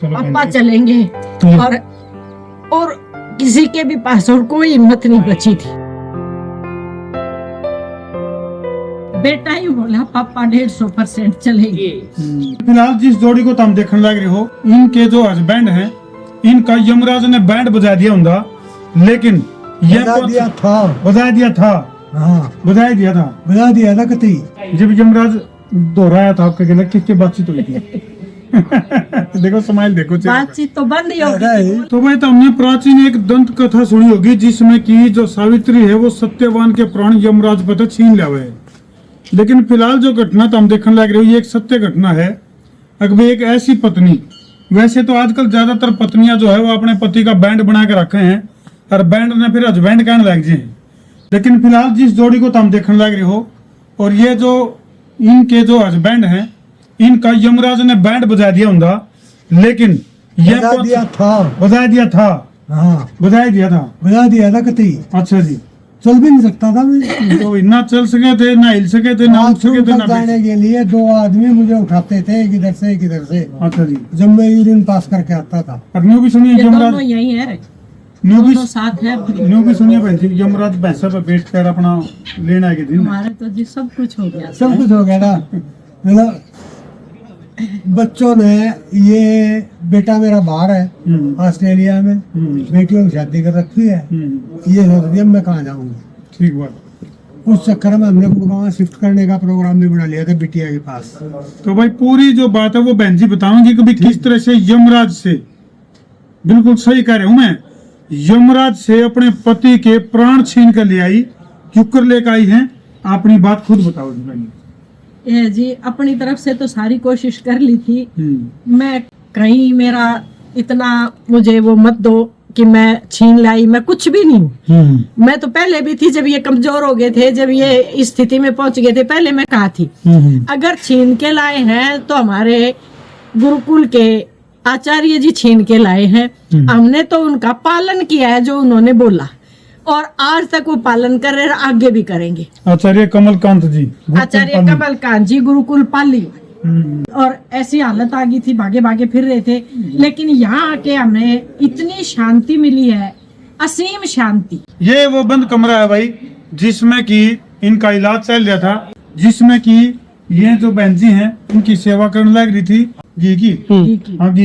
पापा चलेंगे और किसी के भी पास और कोई हिम्मत नहीं बची थी। बेटा ही बोला पापा 150% चलेंगे। फिलहाल जिस जोड़ी को तुम देखने लग रहे हो, इनके जो हस्बैंड हैं, इनका यमराज ने बैंड बजा दिया होगा, लेकिन ये बजा दिया था कती जब यमराज दोहराया था आपके गले किसके बातचीत हुई थी। देखो स्माइल देखो, बातचीत तो बंद ही होगी। तो भाई, तो हमने प्राचीन एक दंत कथा सुनी होगी जिसमें कि जो सावित्री है वो सत्यवान के प्राण यमराज पता छीन लिया हुआ है। लेकिन फिलहाल जो घटना तो हम देखने लग रहे हो, ये एक सत्य घटना है। अगर एक ऐसी पत्नी, वैसे तो आजकल ज्यादातर पत्नियां जो है वो अपने पति का बैंड बना के रखे हैं और बैंड ने फिर हस्बैंड कहने लग जाए। लेकिन फिलहाल जिस जोड़ी को तो हम देखने लग रहे हो, और ये जो इनके जो हस्बैंड हैं, इनका यमराज ने बैंड बजा दिया होगा, लेकिन ये बजा दिया था कती। अच्छा जी, चल भी नहीं सकता था मैं। तो ना चल सके थे, ना हिल सके थे, ना उठ सके थे, ना जाने के लिए 2 आदमी मुझे उठाते थे, एक इधर से एक इधर से। अच्छा जी, जब मैं यूरिन पास करके आता था। और न्यू भी सुनिए यमराज, यही है, न्यू भी साथ है। न्यू भी सुनिए बहन जी, यमराज भैंसा पे बैठ कर अपना लेना के दिन हमारे तो जी सब कुछ हो गया, सब कुछ हो गया ना। मतलब बच्चों ने, ये बेटा मेरा बाहर है ऑस्ट्रेलिया में, बेटियों की शादी कर रखी है। ये सोच दिया मैं कहाँ जाऊंगी। ठीक बात। उस चक्कर में हमने गुड़गांव शिफ्ट करने का प्रोग्राम भी बना लिया था बिटिया के पास। तो भाई पूरी जो बात है वो बहन जी बताऊंगी कि भाई किस तरह से यमराज से, बिल्कुल सही कह रहे हूं मैं, यमराज से अपने पति के प्राण छीन कर ले आई, क्यों कर लेकर आई है। अपनी बात खुद बताओ जी बहन। ये जी अपनी तरफ से तो सारी कोशिश कर ली थी। मैं कहीं मेरा इतना मुझे वो मत दो कि मैं छीन लाई, मैं कुछ भी नहीं हूँ। मैं तो पहले भी थी, जब ये कमजोर हो गए थे, जब ये इस स्थिति में पहुंच गए थे, पहले मैं कहा थी अगर छीन के लाए हैं तो हमारे गुरुकुल के आचार्य जी छीन के लाए हैं। हमने तो उनका पालन किया है जो उन्होंने बोला, और आज तक वो पालन कर रहे, आगे भी करेंगे। आचार्य कमलकांत जी, गुरुकुल पाली। और ऐसी हालत आ गई थी, भागे भागे फिर रहे थे, लेकिन यहाँ आके हमें इतनी शांति मिली है, असीम शांति। ये वो बंद कमरा है भाई जिसमें कि इनका इलाज चल रहा था, जिसमें कि ये जो बहन जी हैं उनकी सेवा करने लग रही थी। घी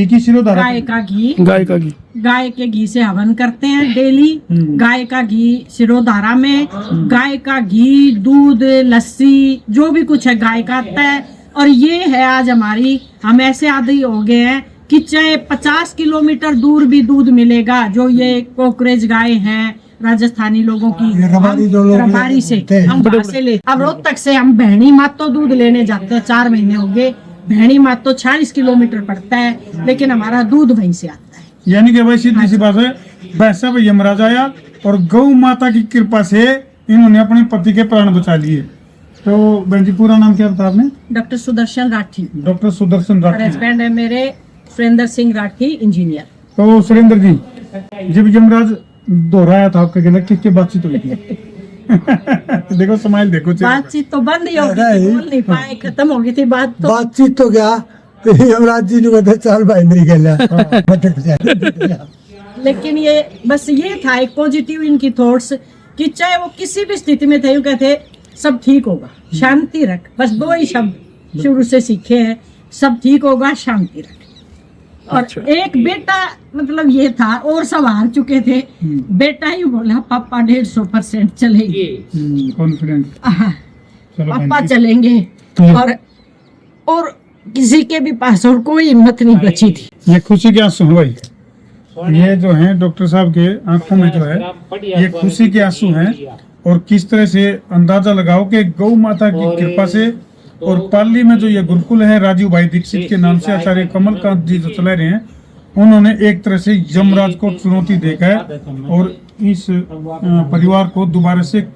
की शिरोधारा, गाय के घी से हवन करते हैं डेली। गाय का घी शिरोधारा में, गाय का घी, दूध, लस्सी, जो भी कुछ है गाय का आता है। और ये है आज हमारी, हम ऐसे आदि हो गए हैं कि चाहे 50 किलोमीटर दूर भी दूध मिलेगा। जो ये कोकरेज गाय हैं राजस्थानी लोगों की, रबारी से हम वहाँ से ले। अब रोहतक से हम बहनी मातो दूध लेने जाते हैं, 4 महीने हो गए। बहनी मातो 40 किलोमीटर पड़ता है, लेकिन हमारा दूध वहीं से आता है। यानी कि भाई सीधी सी बात है, वैसा भी यमराज आया और गौ माता की कृपा से इन्होंने अपने पति के प्राण बचा लिए। तो बहन जी पूरा नाम क्या बताया आपने? Doctor Sudarshan Rathi. Doctor Sudarshan Rathi. Husband है मेरे सुरेंद्र सिंह राठी, इंजीनियर। तो सुरेंद्र जी, जब यमराज दोहराया था आपके गले किसके बातचीत हुई थी। देखो स्माइल देखो, बातचीत तो बंद ही हो गई, बोल नहीं पाए, खत्म हो गई थी बातचीत तो क्या यमराज जी ने बताया चल भाई मेरी गल। लेकिन ये बस ये था एक पॉजिटिव इनकी थॉट्स कि चाहे वो किसी भी स्थिति में थे, यूं कहते सब ठीक होगा, शांति रख। बस 2 ही शब्द शुरू से सीखे हैं, सब ठीक होगा, शांति रख। और अच्छा। एक बेटा मतलब ये था, और सब हार चुके थे। बेटा ही बोला पापा 150% चलेंगे, कॉन्फिडेंस, पापा चलेंगे। और किसी के भी पास और कोई हिम्मत नहीं बची थी। ये खुशी के आंसू हैं भाई, ये जो है डॉक्टर साहब के आंखों में जो है ये खुशी के आंसू हैं। और किस तरह से अंदाजा लगाओ कि गौ माता की कृपा से, और पाली में जो ये गुरुकुल है राजीव भाई दीक्षित के नाम से आचार्य कमलकांत जी जो चला रहे हैं, उन्होंने एक तरह से यमराज को चुनौती देकर है और इस परिवार को दोबारा से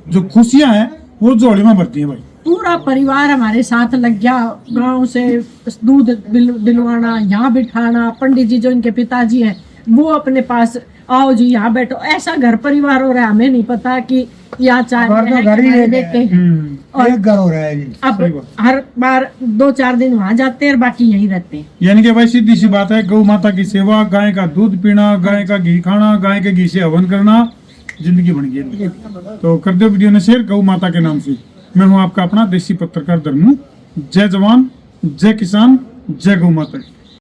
जो खुशियां हैं वो जोड़ी में भरती है भाई। पूरा परिवार हमारे साथ लग गया, गांव से दूध दिलवाना, यहाँ बिठाना। पंडित जी जो इनके पिताजी हैं वो अपने पास, आओ जी यहाँ बैठो। ऐसा घर परिवार हो रहा है, हमें नहीं पता कि यहाँ चाय बेटे और एक घर हो रहा है जी। अब सही बात। हर बार 2-4 दिन वहां जाते हैं और बाकी यहीं रहते हैं। यानी कि भाई सीधी सी बात है, गौ माता की सेवा, गाय का दूध पीना, गाय का घी खाना, गाय के घी से हवन करना, जिंदगी बन गई। तो कर दो वीडियो ने शेयर गौ माता के नाम से। मैं हूं आपका अपना देसी पत्रकार धर्मू। जय जवान, जय किसान, जय गौ माता।